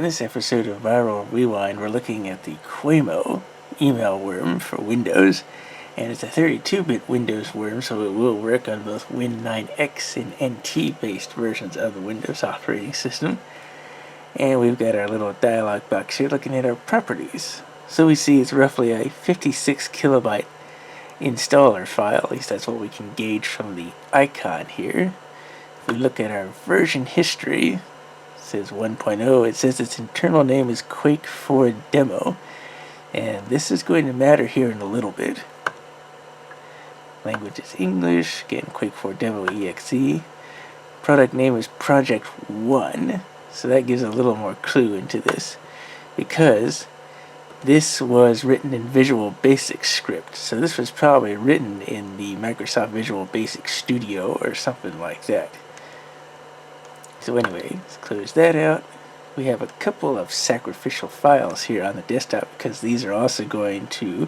this episode of Viral Rewind, we're looking at the Quamo email worm for Windows, and it's a 32-bit Windows worm, so it will work on both Win9X and NT-based versions of the Windows operating system. And we've got our little dialog box here looking at our properties. So we see it's roughly a 56 kilobyte installer file, at least that's what we can gauge from the icon here. If we look at our version history, it says 1.0. It says its internal name is Quake 4 Demo, and this is going to matter here in a little bit. Language is English, again Quake 4 Demo exe. Product name is Project 1, so that gives a little more clue into this, because this was written in Visual Basic script, so this was probably written in the Microsoft Visual Basic Studio or something like that. So anyway, let's close that out. We have a couple of sacrificial files here on the desktop because these are also going to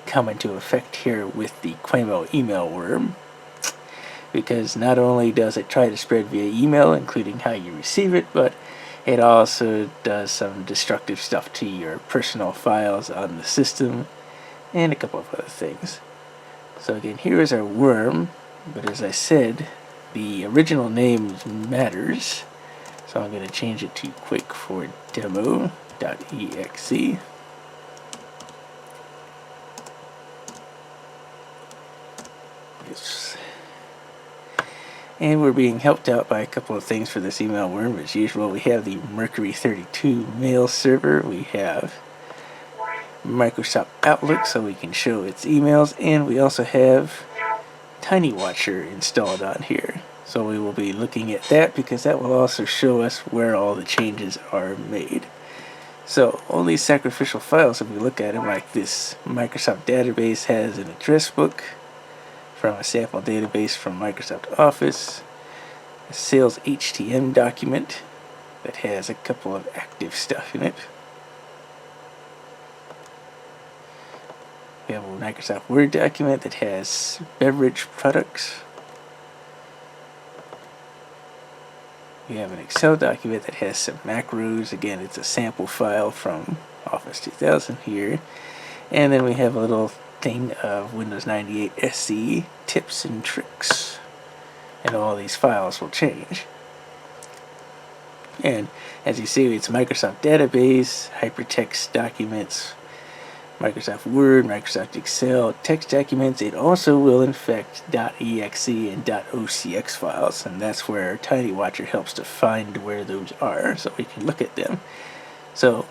come into effect here with the Quamo email worm. Because not only does it try to spread via email, including how you receive it, but it also does some destructive stuff to your personal files on the system and a couple of other things. So again, here is our worm, but as I said, the original name matters, so I'm going to change it to Quake 4 Demo.exe. Yes. And we're being helped out by a couple of things for this email worm. As usual, we have the Mercury 32 mail server, we have Microsoft Outlook so we can show its emails, and we also have TinyWatcher installed on here. So we will be looking at that because that will also show us where all the changes are made. So all these sacrificial files, if we look at them like this, Microsoft database has an address book from a sample database from Microsoft Office, a sales HTML document that has a couple of active stuff in it. We have a Microsoft Word document that has beverage products. We have an Excel document that has some macros. Again, it's a sample file from Office 2000 here. And then we have a little thing of Windows 98 SE tips and tricks. And all these files will change. And as you see, it's Microsoft Database, hypertext documents, Microsoft Word, Microsoft Excel, text documents. It also will infect .exe and .ocx files, and that's where TinyWatcher helps to find where those are so we can look at them. So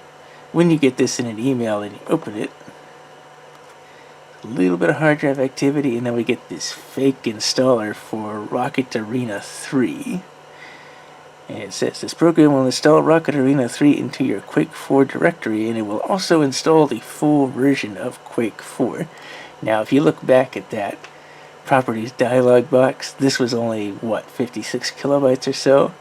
when you get this in an email and you open it, a little bit of hard drive activity, and then we get this fake installer for Rocket Arena 3. And it says this program will install Rocket Arena 3 into your Quake 4 directory, and it will also install the full version of Quake 4. Now, if you look back at that properties dialog box, this was only, what, 56 kilobytes or so?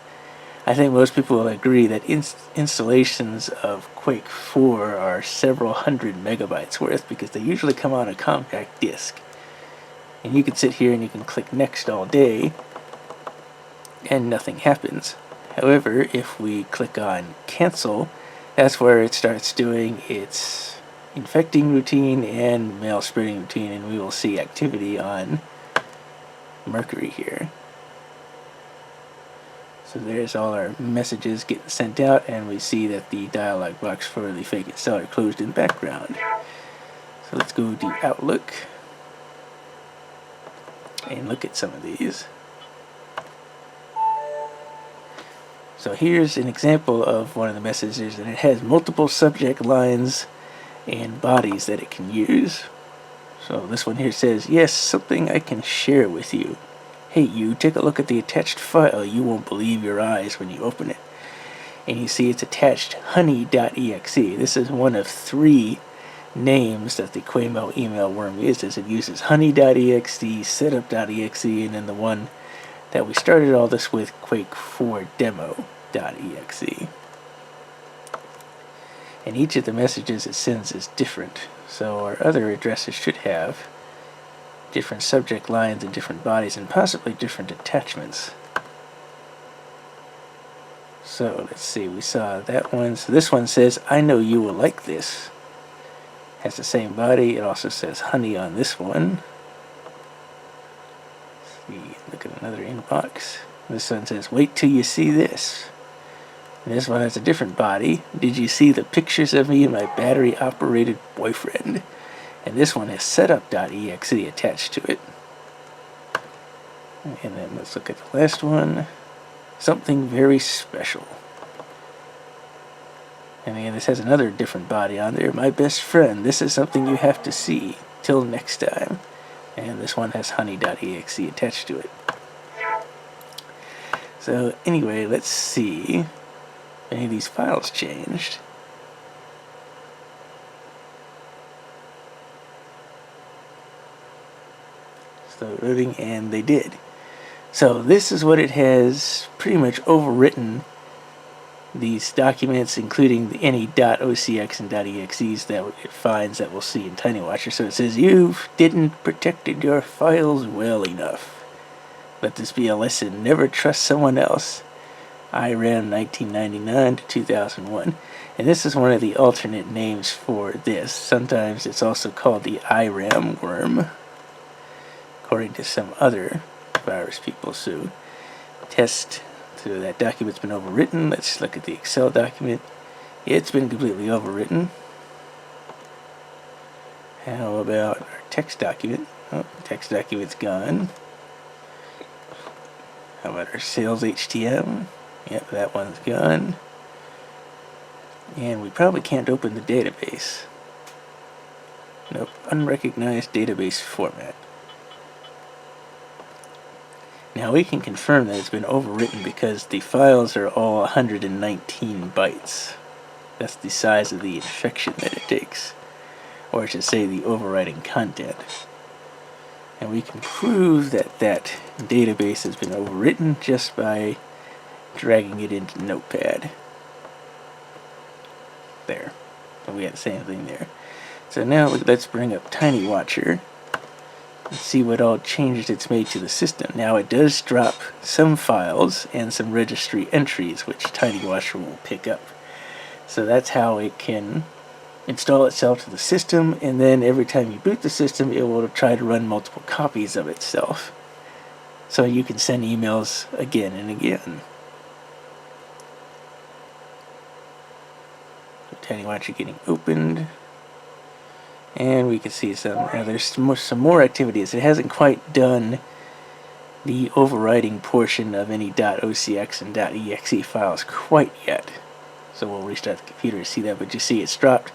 I think most people will agree that installations of Quake 4 are several hundred megabytes worth because they usually come on a compact disk. And you can sit here and you can click next all day and nothing happens. However, if we click on cancel, that's where it starts doing its infecting routine and mail spreading routine, and we will see activity on Mercury here. So there's all our messages getting sent out, and we see that the dialog box for the fake installer closed in the background. So let's go to Outlook and look at some of these. So here's an example of one of the messages, and it has multiple subject lines and bodies that it can use. So this one here says, yes, something I can share with you. Hey you, take a look at the attached file. You won't believe your eyes when you open it. And you see it's attached honey.exe. This is one of 3 names that the Quamo email worm uses. It uses honey.exe, setup.exe, and then the one that we started all this with, Quake 4 Demo.exe. And each of the messages it sends is different. So our other addresses should have different subject lines and different bodies and possibly different attachments. So let's see, we saw that one. So this one says, I know you will like this. Has the same body. It also says honey on this one. Let's see, look at another inbox. This one says, wait till you see this. And this one has a different body. Did you see the pictures of me and my battery-operated boyfriend? And this one has setup.exe attached to it. And then let's look at the last one. Something very special. And again, this has another different body on there. My best friend, this is something you have to see. Till next time. And this one has honey.exe attached to it. So anyway, let's see if any of these files changed. So loading, and they did. So this is what it has pretty much overwritten these documents, including the any .ocx and .exes that it finds that we'll see in TinyWatcher. So it says, you didn't protected your files well enough. Let this be a lesson. Never trust someone else. Eiram 1999 to 2001. And this is one of the alternate names for this. Sometimes it's also called the Eiram worm, according to some other virus people. So test. So that document's been overwritten. Let's look at the Excel document. It's been completely overwritten. How about our text document? Oh, text document's gone. How about our sales HTML? Yep, that one's gone. And we probably can't open the database. Nope, unrecognized database format. Now we can confirm that it's been overwritten because the files are all 119 bytes. That's the size of the infection that it takes. Or I should say the overwriting content. And we can prove that that database has been overwritten just by dragging it into Notepad. There. And we had the same thing there. So now let's bring up TinyWatcher. Let's see what all changes it's made to the system. Now it does drop some files and some registry entries, which TinyWatcher will pick up. So that's how it can install itself to the system, and then every time you boot the system, it will try to run multiple copies of itself. So you can send emails again and again. So TinyWatcher getting opened. And we can see there's some more activities. It hasn't quite done the overwriting portion of any .ocx and .exe files quite yet. So we'll restart the computer to see that, but you see it's dropped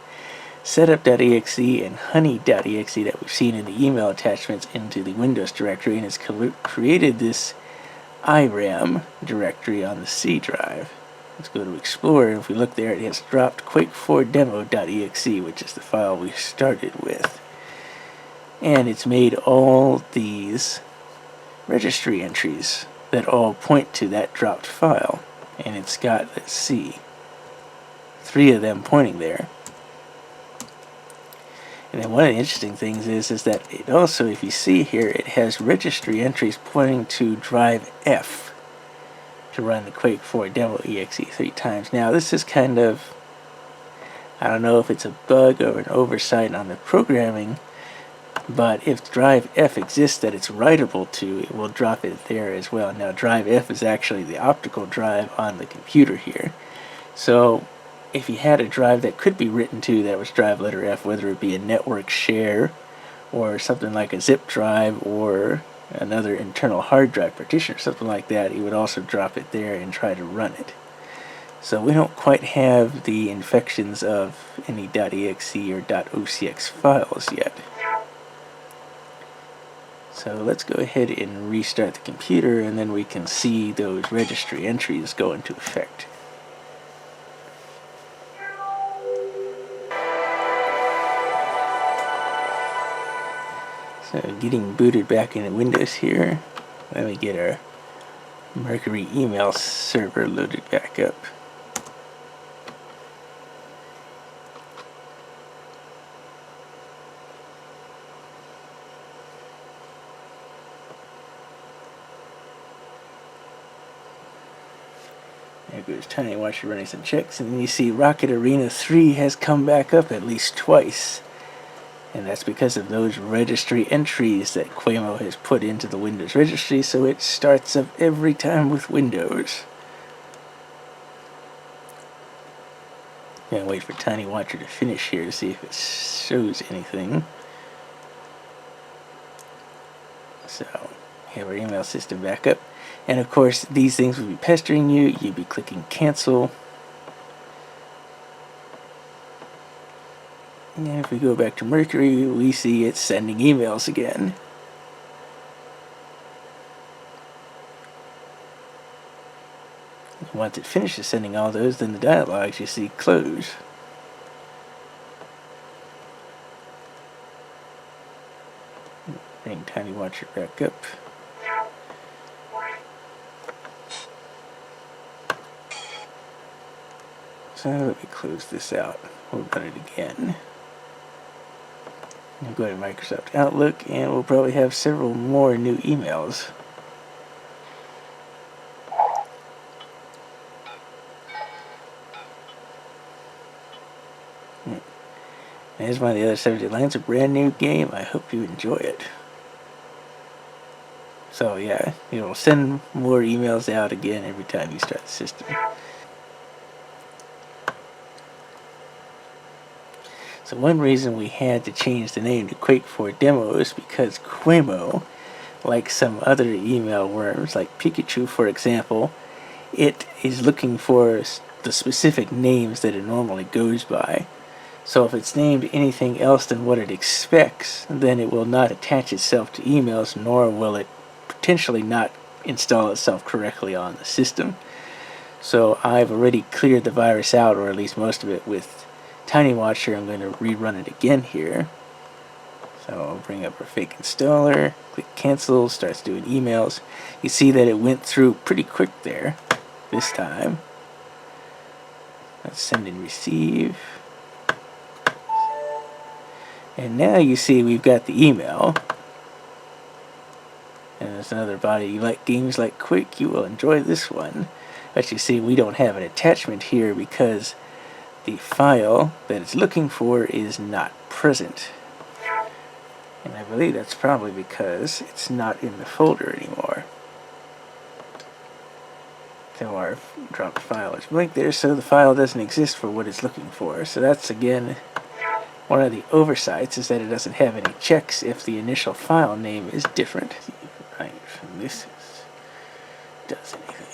setup.exe and honey.exe that we've seen in the email attachments into the Windows directory, and it's created this Eiram directory on the C drive. Let's go to Explorer, and if we look there, it has dropped Quake4demo.exe, which is the file we started with. And it's made all these registry entries that all point to that dropped file. And it's got, let's see, 3 of them pointing there. And then one of the interesting things is that it also, if you see here, it has registry entries pointing to drive F to run the Quake4demo.exe 3 times. Now this is kind of, I don't know if it's a bug or an oversight on the programming, but if drive F exists that it's writable to, it will drop it there as well. Now drive F is actually the optical drive on the computer here. So if you had a drive that could be written to that was drive letter F, whether it be a network share or something like a zip drive or another internal hard drive partition or something like that, it would also drop it there and try to run it. So we don't quite have the infections of any .exe or .ocx files yet. So let's go ahead and restart the computer, and then we can see those registry entries go into effect. So getting booted back into Windows here. Let me get our Mercury email server loaded back up. There goes Tiny Watcher running some checks, and then you see Rocket Arena 3 has come back up at least twice. And that's because of those registry entries that Quamo has put into the Windows registry, so it starts up every time with Windows. Can't wait for Tiny Watcher to finish here to see if it shows anything. So, have our email system back up. And of course, these things will be pestering you. You'll be clicking cancel. And if we go back to Mercury, we see it's sending emails again. Once it finishes sending all those, then the dialogues you see close. Bring Tiny Watcher back up. So let me close this out. We'll run it again. We'll go to Microsoft Outlook, and we'll probably have several more new emails. There's one of the other 70 lines, a brand new game. I hope you enjoy it. So yeah, it'll send more emails out again every time you start the system. So one reason we had to change the name to Quake for Demo is because Quamo, like some other email worms, like Pikachu for example, it is looking for the specific names that it normally goes by. So if it's named anything else than what it expects, then it will not attach itself to emails, nor will it potentially not install itself correctly on the system. So I've already cleared the virus out, or at least most of it, with Tiny Watcher. I'm going to rerun it again here. So I'll bring up our fake installer, click cancel, starts doing emails. You see that it went through pretty quick there this time. Let's send and receive. And now you see we've got the email. And there's another body. You like games like Quake, you will enjoy this one. But you see we don't have an attachment here because the file that it's looking for is not present. And I believe that's probably because it's not in the folder anymore. So our dropped file is blank there, so the file doesn't exist for what it's looking for. So that's again one of the oversights, is that it doesn't have any checks if the initial file name is different. Right, from this does anything.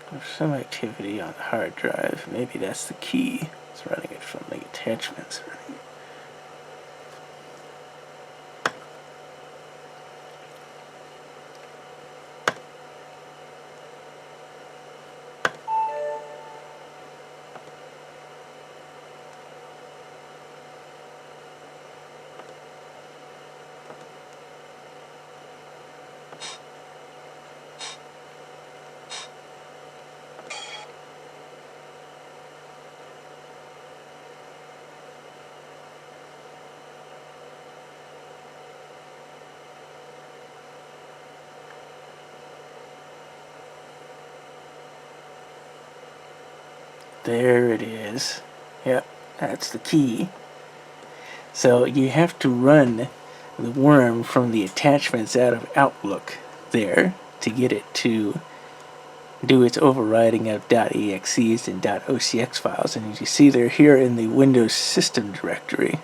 There's some activity on the hard drive. Maybe that's the key. It's running it from the attachments. There it is. Yep, that's the key. So you have to run the worm from the attachments out of Outlook there to get it to do its overriding of .exes and .ocx files. And as you see, they're here in the Windows system directory.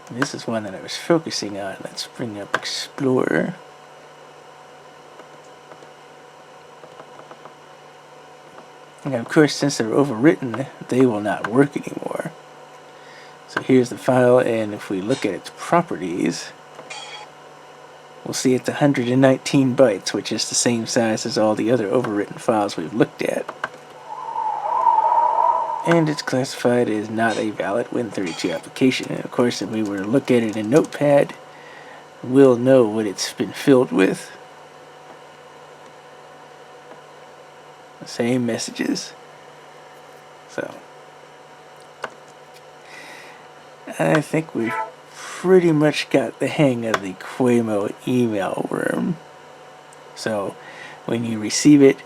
And this is one that I was focusing on. Let's bring up Explorer. And of course, since they're overwritten, they will not work anymore. So here's the file, and if we look at its properties, we'll see it's 119 bytes, which is the same size as all the other overwritten files we've looked at. And it's classified as not a valid Win32 application. And of course, if we were to look at it in Notepad, we'll know what it's been filled with. Same messages. So I think we've pretty much got the hang of the Quamo email worm. So when you receive it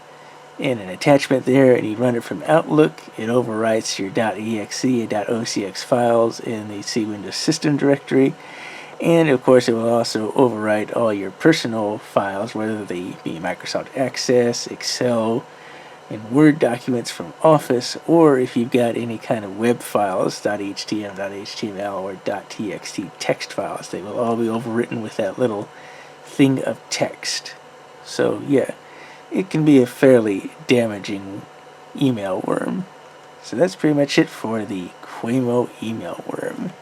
in an attachment there and you run it from Outlook, it overwrites your .exe and .ocx files in the C Windows system directory. And of course it will also overwrite all your personal files, whether they be Microsoft Access, Excel, and Word documents from Office, or if you've got any kind of web files, .htm, .html, or .txt text files, they will all be overwritten with that little thing of text. So yeah, it can be a fairly damaging email worm. So that's pretty much it for the Quamo email worm.